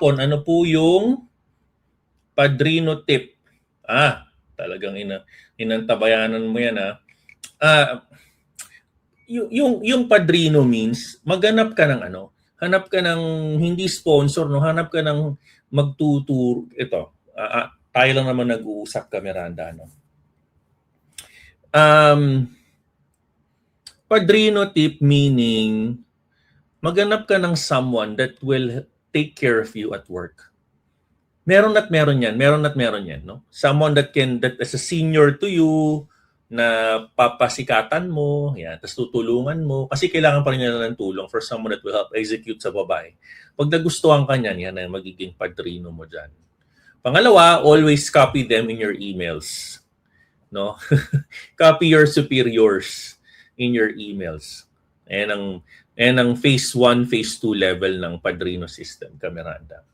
ano po yung padrino tip? Talagang inantabayanan mo yan yung padrino means maghanap ka ng hanap ka ng hindi sponsor, no, hanap ka ng magtuturo. Ito, tayo lang naman nag-uusap ka, Miranda, no. Padrino tip meaning maghanap ka ng someone that will take care of you at work. Meron at meron yan, no? Someone that is a senior to you, na papasikatan mo, yan, tapos tutulungan mo, kasi kailangan pa rin nila ng tulong for someone that will help execute sa babae. Pag nagustuhan ka niyan, yan ay magiging padrino mo dyan. Pangalawa, always copy them in your emails. No? Copy your superiors in your emails. And ang phase 1, phase 2 level ng padrino system, Kamiranda.